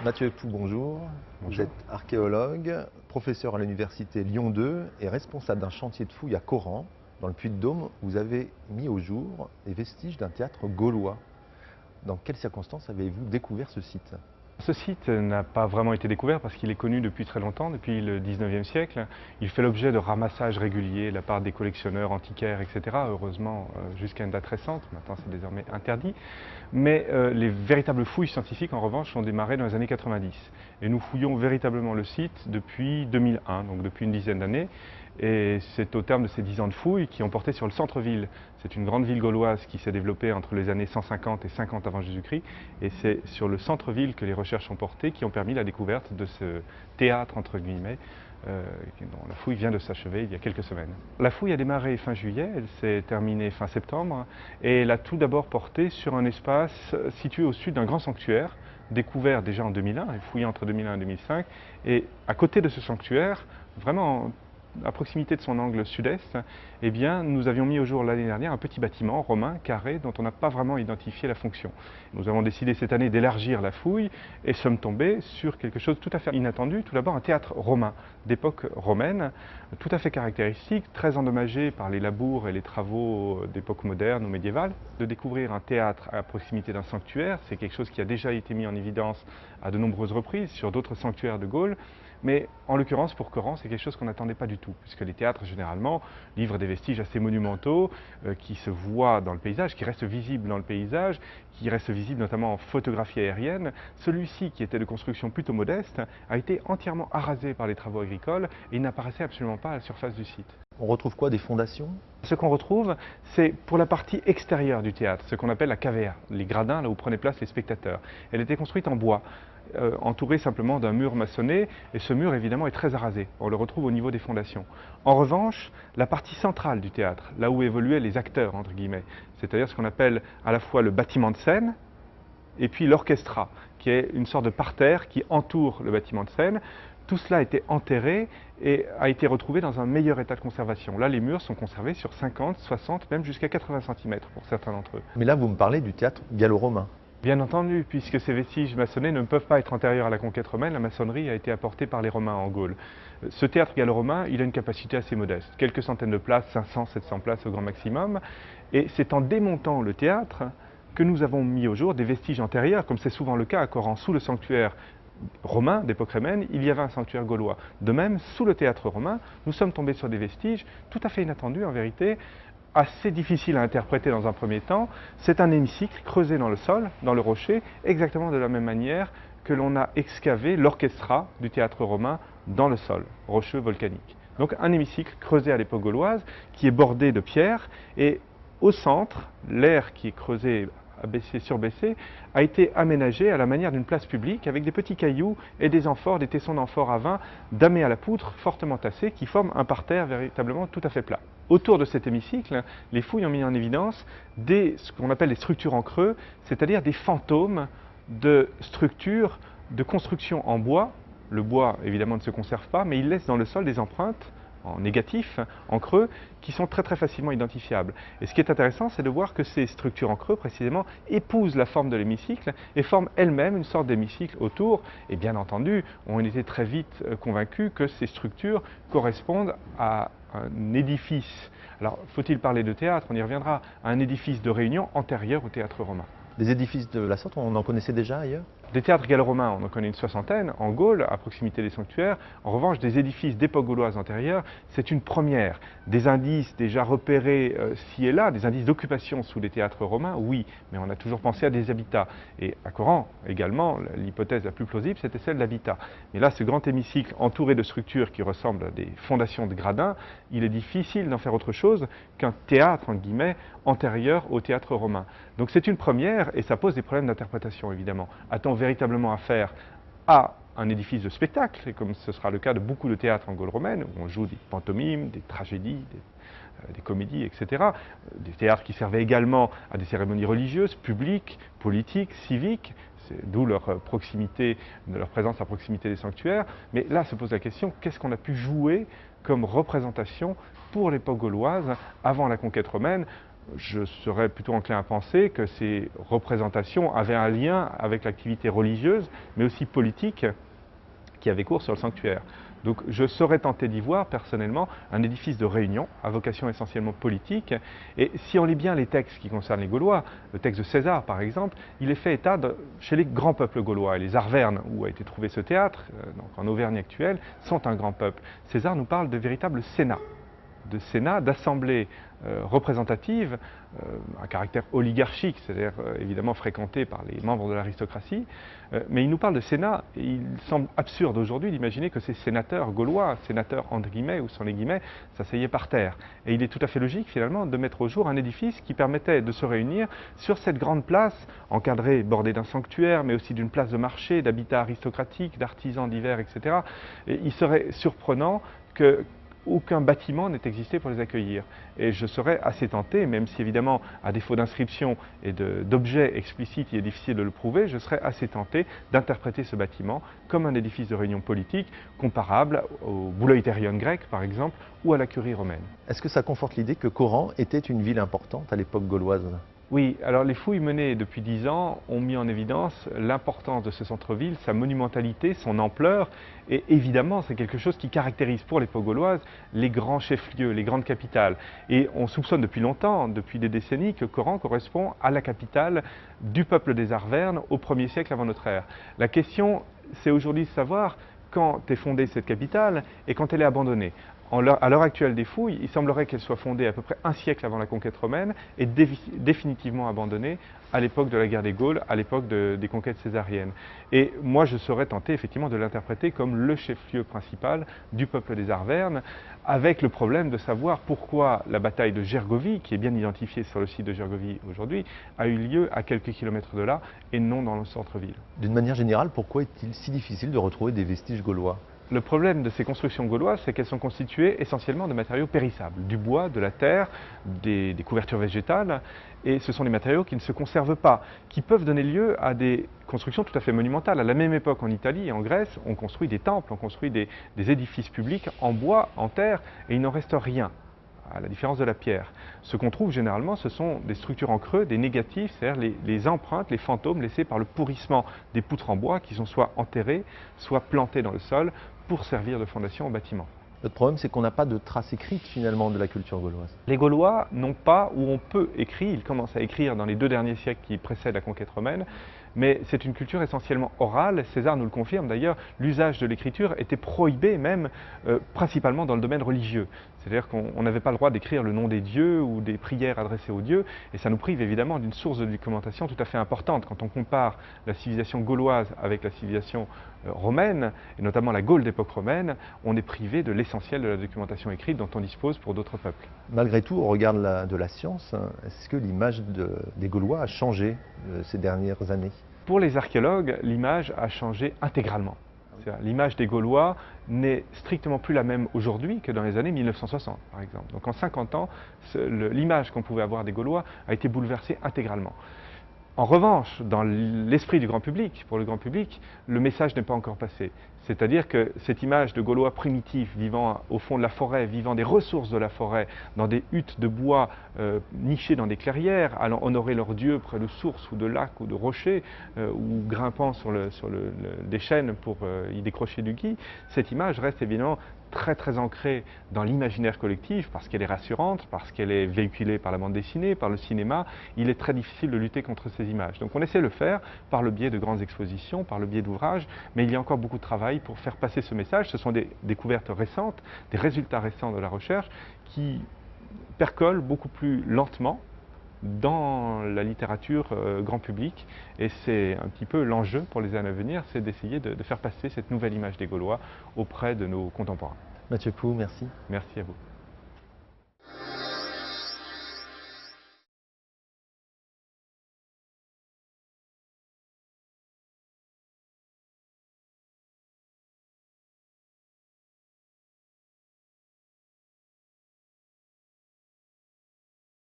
Mathieu Pou, bonjour. Vous Bonjour. êtes archéologue, professeur à l'université Lyon 2 et responsable d'un chantier de fouilles à Coran, dans le Puy-de-Dôme. Vous avez mis au jour les vestiges d'un théâtre gaulois. Dans quelles circonstances avez-vous découvert ce site? Ce site n'a pas vraiment été découvert parce qu'il est connu depuis très longtemps, depuis le 19e siècle. Il fait l'objet de ramassages réguliers de la part des collectionneurs antiquaires, etc. Heureusement, jusqu'à une date récente, maintenant c'est désormais interdit. Mais les véritables fouilles scientifiques, en revanche, ont démarré dans les années 90. Et nous fouillons véritablement le site depuis 2001, donc depuis une dizaine d'années. Et c'est au terme de ces 10 ans de fouilles qui ont porté sur le centre-ville. C'est une grande ville gauloise qui s'est développée entre les années 150 et 50 avant Jésus-Christ. Et c'est sur le centre-ville que les recherches ont porté, qui ont permis la découverte de ce théâtre, entre guillemets, dont la fouille vient de s'achever il y a quelques semaines. La fouille a démarré fin juillet, elle s'est terminée fin septembre, et elle a tout d'abord porté sur un espace situé au sud d'un grand sanctuaire, découvert déjà en 2001, et fouillé entre 2001 et 2005. Et à côté de ce sanctuaire, vraiment à proximité de son angle sud-est, eh bien, nous avions mis au jour l'année dernière un petit bâtiment romain, carré, dont on n'a pas vraiment identifié la fonction. Nous avons décidé cette année d'élargir la fouille et sommes tombés sur quelque chose de tout à fait inattendu. Tout d'abord un théâtre romain, d'époque romaine, tout à fait caractéristique, très endommagé par les labours et les travaux d'époque moderne ou médiévale. De découvrir un théâtre à proximité d'un sanctuaire, c'est quelque chose qui a déjà été mis en évidence à de nombreuses reprises sur d'autres sanctuaires de Gaule. Mais en l'occurrence, pour Coran, c'est quelque chose qu'on n'attendait pas du tout, puisque les théâtres, généralement, livrent des vestiges assez monumentaux, qui se voient dans le paysage, qui restent visibles dans le paysage, qui restent visibles notamment en photographie aérienne. Celui-ci, qui était de construction plutôt modeste, a été entièrement arasé par les travaux agricoles et il n'apparaissait absolument pas à la surface du site. On retrouve quoi? Des fondations? Ce qu'on retrouve, c'est pour la partie extérieure du théâtre, ce qu'on appelle la cavea, les gradins là où prenaient place les spectateurs. Elle était construite en bois, entourée simplement d'un mur maçonné, et ce mur évidemment est très arasé. On le retrouve au niveau des fondations. En revanche, la partie centrale du théâtre, là où évoluaient les acteurs, entre guillemets, c'est-à-dire ce qu'on appelle à la fois le bâtiment de scène, et puis l'orchestra, qui est une sorte de parterre qui entoure le bâtiment de scène. Tout cela a été enterré et a été retrouvé dans un meilleur état de conservation. Là, les murs sont conservés sur 50, 60, même jusqu'à 80 cm pour certains d'entre eux. Mais là, vous me parlez du théâtre gallo-romain. Bien entendu, puisque ces vestiges maçonnés ne peuvent pas être antérieurs à la conquête romaine, la maçonnerie a été apportée par les Romains en Gaule. Ce théâtre gallo-romain, il a une capacité assez modeste, quelques centaines de places, 500, 700 places au grand maximum, et c'est en démontant le théâtre que nous avons mis au jour des vestiges antérieurs, comme c'est souvent le cas à Coran, sous le sanctuaire romain d'époque romaine, il y avait un sanctuaire gaulois. De même, sous le théâtre romain, nous sommes tombés sur des vestiges tout à fait inattendus en vérité, assez difficiles à interpréter dans un premier temps. C'est un hémicycle creusé dans le sol, dans le rocher, exactement de la même manière que l'on a excavé l'orchestra du théâtre romain dans le sol, rocheux volcanique. Donc un hémicycle creusé à l'époque gauloise qui est bordé de pierres et au centre, l'air qui est creusé abaissé, surbaissé, a été aménagé à la manière d'une place publique avec des petits cailloux et des amphores, des tessons d'amphores à vin damés à la poutre, fortement tassés, qui forment un parterre véritablement tout à fait plat. Autour de cet hémicycle, les fouilles ont mis en évidence ce qu'on appelle les structures en creux, c'est-à-dire des fantômes de structures de construction en bois. Le bois, évidemment, ne se conserve pas, mais il laisse dans le sol des empreintes en négatif, en creux, qui sont très facilement identifiables. Et ce qui est intéressant, c'est de voir que ces structures en creux, précisément, épousent la forme de l'hémicycle et forment elles-mêmes une sorte d'hémicycle autour. Et bien entendu, on était très vite convaincus que ces structures correspondent à un édifice. Alors, faut-il parler de théâtre? On y reviendra. À un édifice de réunion antérieur au théâtre romain. Des édifices de la sorte, on en connaissait déjà ailleurs? Des théâtres gallo-romains, on en connaît une soixantaine, en Gaule, à proximité des sanctuaires. En revanche, des édifices d'époque gauloise antérieure, c'est une première. Des indices déjà repérés ci et là, des indices d'occupation sous les théâtres romains, oui, mais on a toujours pensé à des habitats. Et à Coran, également, l'hypothèse la plus plausible, c'était celle d'habitat. Mais là, ce grand hémicycle entouré de structures qui ressemblent à des fondations de gradins, il est difficile d'en faire autre chose qu'un théâtre, entre guillemets, antérieur au théâtre romain. Donc c'est une première, et ça pose des problèmes d'interprétation, évidemment. A-t-on véritablement affaire à un édifice de spectacle, et comme ce sera le cas de beaucoup de théâtres en Gaule romaine, où on joue des pantomimes, des tragédies, des comédies, etc. Des théâtres qui servaient également à des cérémonies religieuses, publiques, politiques, civiques, d'où leur proximité, leur présence à proximité des sanctuaires. Mais là se pose la question, qu'est-ce qu'on a pu jouer comme représentation pour l'époque gauloise avant la conquête romaine? je serais plutôt enclin à penser que ces représentations avaient un lien avec l'activité religieuse, mais aussi politique, qui avait cours sur le sanctuaire. Donc je serais tenté d'y voir personnellement un édifice de réunion à vocation essentiellement politique. Et si on lit bien les textes qui concernent les Gaulois, le texte de César par exemple, il est fait état chez les grands peuples gaulois. Et les Arvernes, où a été trouvé ce théâtre, donc en Auvergne actuelle, sont un grand peuple. César nous parle de véritables sénats, d'assemblées représentatives, à caractère oligarchique, c'est-à-dire évidemment fréquentées par les membres de l'aristocratie, mais il nous parle de sénat, et il semble absurde aujourd'hui d'imaginer que ces sénateurs gaulois, sénateurs entre guillemets ou sans les guillemets, s'asseyaient par terre. Et il est tout à fait logique finalement de mettre au jour un édifice qui permettait de se réunir sur cette grande place, encadrée, bordée d'un sanctuaire, mais aussi d'une place de marché, d'habitat aristocratique, d'artisans divers, etc. Et il serait surprenant que aucun bâtiment n'ait existé pour les accueillir. Et je serais assez tenté, même si évidemment, à défaut d'inscription et d'objets explicites, il est difficile de le prouver, je serais assez tenté d'interpréter ce bâtiment comme un édifice de réunion politique comparable au Bouleuterion grec, par exemple, ou à la curie romaine. Est-ce que ça conforte l'idée que Coran était une ville importante à l'époque gauloise? Oui, alors les fouilles menées depuis 10 ans ont mis en évidence l'importance de ce centre-ville, sa monumentalité, son ampleur, et évidemment c'est quelque chose qui caractérise pour l'époque gauloise les grands chefs-lieux, les grandes capitales. Et on soupçonne depuis longtemps, depuis des décennies, que Coran correspond à la capitale du peuple des Arvernes au 1er siècle avant notre ère. La question, c'est aujourd'hui de savoir quand est fondée cette capitale et quand elle est abandonnée. À l'heure actuelle des fouilles, il semblerait qu'elle soit fondée à peu près un siècle avant la conquête romaine et définitivement abandonnée à l'époque de la guerre des Gaules, à l'époque des conquêtes césariennes. Et moi, je serais tenté effectivement de l'interpréter comme le chef-lieu principal du peuple des Arvernes, avec le problème de savoir pourquoi la bataille de Gergovie, qui est bien identifiée sur le site de Gergovie aujourd'hui, a eu lieu à quelques kilomètres de là et non dans le centre-ville. D'une manière générale, pourquoi est-il si difficile de retrouver des vestiges gaulois? Le problème de ces constructions gauloises, c'est qu'elles sont constituées essentiellement de matériaux périssables, du bois, de la terre, des couvertures végétales, et ce sont des matériaux qui ne se conservent pas, qui peuvent donner lieu à des constructions tout à fait monumentales. À la même époque, en Italie et en Grèce, on construit des temples, on construit des édifices publics en bois, en terre, et il n'en reste rien, à la différence de la pierre. Ce qu'on trouve généralement, ce sont des structures en creux, des négatifs, c'est-à-dire les empreintes, les fantômes laissés par le pourrissement des poutres en bois qui sont soit enterrées, soit plantées dans le sol pour servir de fondation au bâtiment. Notre problème, c'est qu'on n'a pas de traces écrites finalement de la culture gauloise. Les Gaulois n'ont pas, ou on peut écrire, ils commencent à écrire dans les 2 derniers siècles qui précèdent la conquête romaine, mais c'est une culture essentiellement orale. César nous le confirme d'ailleurs, l'usage de l'écriture était prohibé même, principalement dans le domaine religieux. C'est-à-dire qu'on n'avait pas le droit d'écrire le nom des dieux ou des prières adressées aux dieux, et ça nous prive évidemment d'une source de documentation tout à fait importante. Quand on compare la civilisation gauloise avec la civilisation romaine, et notamment la Gaule d'époque romaine, on est privé de l'essentiel de la documentation écrite dont on dispose pour d'autres peuples. Malgré tout, au regard de la science, est-ce que l'image des Gaulois a changé ces dernières années? Pour les archéologues, l'image a changé intégralement. L'image des Gaulois n'est strictement plus la même aujourd'hui que dans les années 1960, par exemple. Donc en 50 ans, l'image qu'on pouvait avoir des Gaulois a été bouleversée intégralement. En revanche, dans l'esprit du grand public, pour le grand public, le message n'est pas encore passé. C'est-à-dire que cette image de Gaulois primitifs vivant au fond de la forêt, vivant des ressources de la forêt, dans des huttes de bois nichées dans des clairières, allant honorer leurs dieux près de sources ou de lacs ou de rochers, ou grimpant sur des chênes pour y décrocher du gui, cette image reste évidemment très ancrée dans l'imaginaire collectif parce qu'elle est rassurante, parce qu'elle est véhiculée par la bande dessinée, par le cinéma. Il est très difficile de lutter contre ces images. Donc on essaie de le faire par le biais de grandes expositions, par le biais d'ouvrages, mais il y a encore beaucoup de travail pour faire passer ce message. Ce sont des découvertes récentes, des résultats récents de la recherche qui percolent beaucoup plus lentement dans la littérature grand public, et c'est un petit peu l'enjeu pour les années à venir, c'est d'essayer de faire passer cette nouvelle image des Gaulois auprès de nos contemporains. Mathieu Pou, merci. Merci à vous.